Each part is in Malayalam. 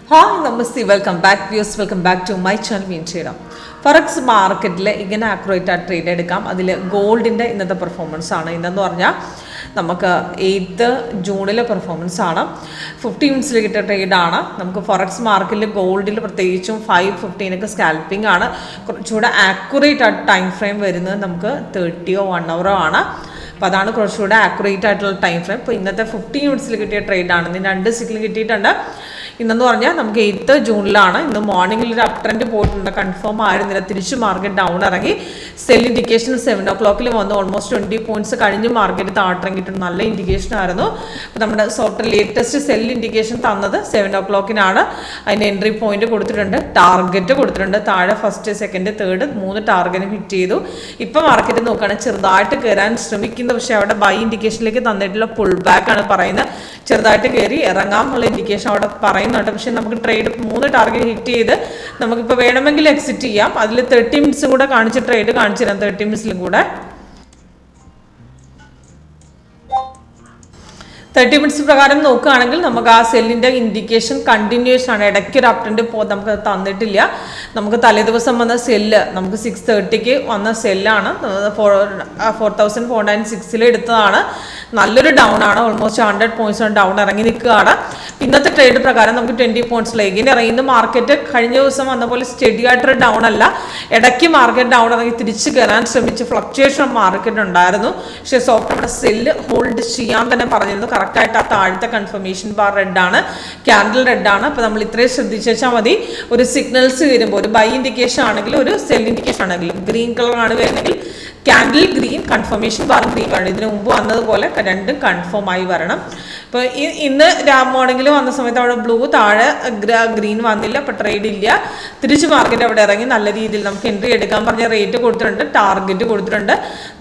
Hi namaste welcome back views welcome back to my channel വീണ്ടും ഫറക്സ് മാർക്കറ്റിൽ ഇങ്ങനെ ആക്യുറേറ്റ് ആയിട്ട് ട്രേഡ് എടുക്കാം. അതിൽ ഗോൾഡിൻ്റെ ഇന്നത്തെ പെർഫോമൻസ് ആണ്. ഇന്നെന്ന് പറഞ്ഞാൽ നമുക്ക് 8 ജൂണിലെ പെർഫോമൻസ് ആണ്. 50 മിനിറ്റ്സിൽ കിട്ടിയ ട്രേഡാണ്. നമുക്ക് ഫറക്സ് മാർക്കറ്റിൽ ഗോൾഡിൽ പ്രത്യേകിച്ചും 5:15 സ്കാൽപ്പിംഗ് ആണ്. കുറച്ചുകൂടെ ആക്യുറേറ്റ് ആയിട്ട് ടൈം ഫ്രെയിം വരുന്നത് നമുക്ക് 30 1 hour ആണ്. അപ്പോൾ അതാണ് കുറച്ചുകൂടെ ആക്യുറേറ്റ് ആയിട്ടുള്ള ടൈം ഫ്രെയിം. ഇപ്പോൾ ഇന്നത്തെ 50 മിനിറ്റ്സിൽ കിട്ടിയ ട്രേഡാണ്. ഇതിന് 2 സിഗ്നൽ കിട്ടിയിട്ടുണ്ട്. ഇന്നെന്ന് പറഞ്ഞാൽ നമുക്ക് 8 ജൂണിലാണ്. ഇന്ന് മോർണിംഗിൽ ഒരു അപ് ട്രെൻഡ് പോയിട്ടുണ്ട്, കൺഫേം ആയിരുന്നില്ല. തിരിച്ച് മാർക്കറ്റ് ഡൗൺ ഇറങ്ങി. സെൽ ഇൻഡിക്കേഷൻ 7 o'clock വന്നു. ഓൾമോസ്റ്റ് 20 പോയിന്റ്സ് കഴിഞ്ഞ് മാർക്കറ്റ് താഴ്ത്തിറങ്ങിയിട്ടുണ്ട്. നല്ല ഇൻഡിക്കേഷൻ ആയിരുന്നു. അപ്പോൾ നമ്മുടെ സോഫ്റ്റ് ലേറ്റസ്റ്റ് സെൽ ഇൻഡിക്കേഷൻ തന്നത് 7 o'clock അതിന് എൻട്രി പോയിന്റ് കൊടുത്തിട്ടുണ്ട്, ടാർഗറ്റ് കൊടുത്തിട്ടുണ്ട്. താഴെ first second third 3 target hit ചെയ്തു. ഇപ്പം മാർക്കറ്റ് നോക്കുകയാണെങ്കിൽ ചെറുതായിട്ട് കയറാൻ ശ്രമിക്കുന്നത്, പക്ഷേ അവിടെ ബൈ ഇൻഡിക്കേഷനിലേക്ക് തന്നിട്ടുള്ള പുൾ ബാക്ക് ആണ് പറയുന്നത്. ചെറുതായിട്ട് കയറി ഇറങ്ങാമെന്നുള്ള ഇൻഡിക്കേഷൻ അവിടെ പറയുന്നുണ്ട്. പക്ഷെ നമുക്ക് ട്രേഡ് 3 ടാർഗറ്റ് ഹിറ്റ് ചെയ്ത് നമുക്കിപ്പോൾ വേണമെങ്കിൽ എക്സിറ്റ് ചെയ്യാം. അതിൽ 30 മിനിറ്റ്സും കൂടെ കാണിച്ച് ട്രേഡ് കാണിച്ചു തരാം. 30 മിനിറ്റ്സിലും കൂടെ 30 മിനിറ്റ്സ് പ്രകാരം നോക്കുകയാണെങ്കിൽ നമുക്ക് ആ സെല്ലിൻ്റെ ഇൻഡിക്കേഷൻ കണ്ടിന്യൂഷൻ ആണ്. ഇടയ്ക്ക് ഒരു അപ് ട്രെൻഡ് നമുക്ക് തന്നിട്ടില്ല. നമുക്ക് തലേദിവസം വന്ന സെല്ല് നമുക്ക് 6:30 വന്ന സെല്ലാണ്. 4496 എടുത്തതാണ്. നല്ലൊരു ഡൗൺ ആണ്. ഓൾമോസ്റ്റ് 100 പോയിന്റ്സ് ഡൗൺ ഇറങ്ങി നിൽക്കുകയാണ്. ഇന്നത്തെ ട്രേഡ് പ്രകാരം നമുക്ക് 20 പോയിന്റ്സ് ലേക്കിന് ഇറങ്ങുന്ന മാർക്കറ്റ് കഴിഞ്ഞ ദിവസം വന്ന പോലെ സ്റ്റഡി ആയിട്ടൊരു ഡൗൺ അല്ല. ഇടയ്ക്ക് മാർക്കറ്റ് ഡൗൺ ഇറങ്ങി തിരിച്ച് കയറാൻ ശ്രമിച്ച് ഫ്ലക്ച്വേഷൻ മാർക്കറ്റ് ഉണ്ടായിരുന്നു. പക്ഷേ സോഫ്റ്റ് സെല്ല് ഹോൾഡ് ചെയ്യാൻ തന്നെ പറഞ്ഞിരുന്നു. കറക്റ്റായിട്ട് ആ താഴത്തെ കൺഫർമേഷൻ ബാർ റെഡാണ്, ക്യാൻഡിൽ റെഡാണ്. അപ്പോൾ നമ്മൾ ഇത്രയും ശ്രദ്ധിച്ചാൽ മതി. ഒരു സിഗ്നൽസ് വരുമ്പോൾ ഒരു ബൈ ഇൻഡിക്കേഷൻ ആണെങ്കിലും ഒരു സെൽ ഇൻഡിക്കേഷൻ ആണെങ്കിലും ഗ്രീൻ കളറാണ് വരുന്നെങ്കിൽ candle green, confirmation bar green ആണ്. ഇതിനു മുമ്പ് വന്നതുപോലെ രണ്ടും കൺഫേം ആയി വരണം. ഇപ്പോൾ ഇന്ന് മോർണിംഗിൽ വന്ന സമയത്ത് അവിടെ ബ്ലൂ, താഴെ ഗ്രീൻ വന്നില്ല. അപ്പോൾ ട്രേഡ് ഇല്ല. തിരിച്ച് മാർക്കറ്റ് അവിടെ ഇറങ്ങി നല്ല രീതിയിൽ നമുക്ക് എൻട്രി എടുക്കാൻ പറഞ്ഞ റേറ്റ് കൊടുത്തിട്ടുണ്ട്, ടാർഗറ്റ് കൊടുത്തിട്ടുണ്ട്.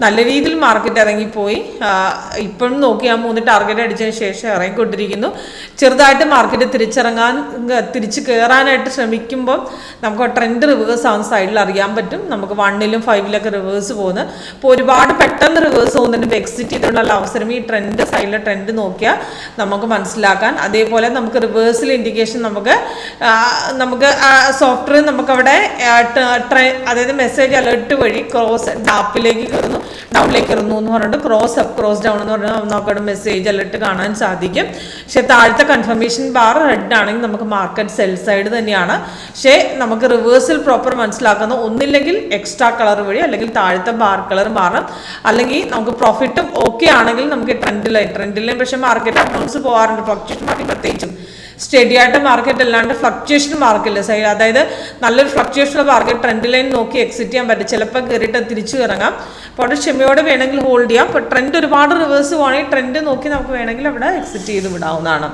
നല്ല രീതിയിൽ മാർക്കറ്റ് ഇറങ്ങിപ്പോയി. ഇപ്പം നോക്കി ആ 3 ടാർഗറ്റ് അടിച്ചതിന് ശേഷം ഇറങ്ങിക്കൊണ്ടിരിക്കുന്നു. ചെറുതായിട്ട് മാർക്കറ്റ് തിരിച്ച് കയറാനായിട്ട് ശ്രമിക്കുമ്പം നമുക്ക് ട്രെൻഡ് റിവേഴ്സ് ആവുന്ന സൈഡിൽ അറിയാൻ പറ്റും. നമുക്ക് 1ലും 5ലൊക്കെ റിവേഴ്സ് പോകുന്നത്. അപ്പോൾ ഒരുപാട് പെട്ടെന്ന് റിവേഴ്സ് പോകുന്നുണ്ട്. എക്സിറ്റ് ചെയ്തിട്ടുള്ള അവസരം ഈ ട്രെൻഡ് സൈഡിലെ ട്രെൻഡ് നോക്കിയാൽ നമുക്ക് മനസ്സിലാക്കാൻ. അതേപോലെ നമുക്ക് റിവേഴ്സൽ ഇൻഡിക്കേഷൻ നമുക്ക് സോഫ്റ്റ്വെയർ നമുക്കവിടെ അതായത് മെസ്സേജ് അലേർട്ട് വഴി ക്രോസ് ഡാപ്പിലേക്ക് കയറുന്നു, ഡൗണിലേക്ക് കയറുന്നു എന്ന് പറഞ്ഞിട്ട് ക്രോസ് അപ്പ് ക്രോസ് ഡൗൺ എന്ന് പറഞ്ഞാൽ നമുക്കവിടെ മെസ്സേജ് അലേർട്ട് കാണാൻ സാധിക്കും. പക്ഷെ താഴത്തെ കൺഫർമേഷൻ ബാർ റെഡ് ആണെങ്കിൽ നമുക്ക് മാർക്കറ്റ് സെൽ സൈഡ് തന്നെയാണ്. പക്ഷേ നമുക്ക് റിവേഴ്സൽ പ്രോപ്പർ മനസ്സിലാക്കുന്ന ഒന്നില്ലെങ്കിൽ എക്സ്ട്രാ കളർ വഴി അല്ലെങ്കിൽ താഴത്തെ ബാർ കളർ മാറണം. അല്ലെങ്കിൽ നമുക്ക് പ്രോഫിറ്റും ഓക്കെ ആണെങ്കിൽ നമുക്ക് ട്രെൻഡിലായി പക്ഷേ മാർക്കറ്റ് അക്കൗണ്ട്സ് പോകാറുണ്ട്. ഫ്ലക്ച്വേഷൻ മാർക്കറ്റ് പ്രത്യേകിച്ചും സ്റ്റഡി ആയിട്ട് മാർക്കറ്റ് അല്ലാണ്ട് ഫ്ലക്ച്വേഷൻ മാർക്കറ്റില്ല സൈഡ്, അതായത് നല്ലൊരു ഫ്ലക്ച്വേഷൻ മാർക്കറ്റ് ട്രെൻഡ് ലൈൻ നോക്കി എക്സിറ്റ് ചെയ്യാൻ പറ്റും. ചിലപ്പോൾ കയറിയിട്ട് തിരിച്ചു ഇറങ്ങാം. അപ്പോൾ അവിടെ ക്ഷമയോടെ വേണമെങ്കിൽ ഹോൾഡ് ചെയ്യാം. അപ്പോൾ ട്രെൻഡ് ഒരുപാട് റിവേഴ്സ് പോകണമെങ്കിൽ ട്രെൻഡ് നോക്കി നമുക്ക് വേണമെങ്കിൽ അവിടെ എക്സിറ്റ് ചെയ്ത് വിടാവുന്നതാണ്.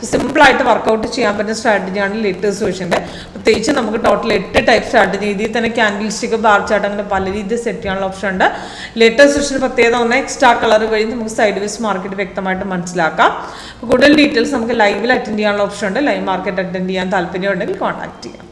സിമ്പിളായിട്ട് വർക്കൗട്ട് ചെയ്യാൻ പറ്റുന്ന സ്ട്രാറ്റജിയാണ് ലേറ്റസ്റ്റ് സൊല്യൂഷൻ്റെ. പ്രത്യേകിച്ച് നമുക്ക് ടോട്ടൽ 8 ടൈപ്പ് സ്ട്രാറ്റജി, ഇതിൽ തന്നെ ക്യാൻഡിൽ സ്റ്റിക്ക്, ബാർ ചാർട്ട്, അങ്ങനെ പല രീതിയിൽ സെറ്റ് ചെയ്യാനുള്ള ഓപ്ഷൻ ഉണ്ട്. ലേറ്റസ്റ്റ് സൊല്യൂഷൻ പ്രത്യേകത ഒന്ന് എക്സ്ട്രാ കളർ വഴി നമുക്ക് സൈഡ് വേസ് മാർക്കറ്റ് വ്യക്തമായിട്ട് മനസ്സിലാക്കാം. കൂടുതൽ ഡീറ്റെയിൽസ് നമുക്ക് ലൈവിൽ അറ്റൻഡ് ചെയ്യാനുള്ള ഓപ്ഷൻ ഉണ്ട്. ലൈവ് മാർക്കറ്റ് അറ്റൻഡ് ചെയ്യാൻ താല്പര്യമുണ്ടെങ്കിൽ കോൺടാക്ട് ചെയ്യാം.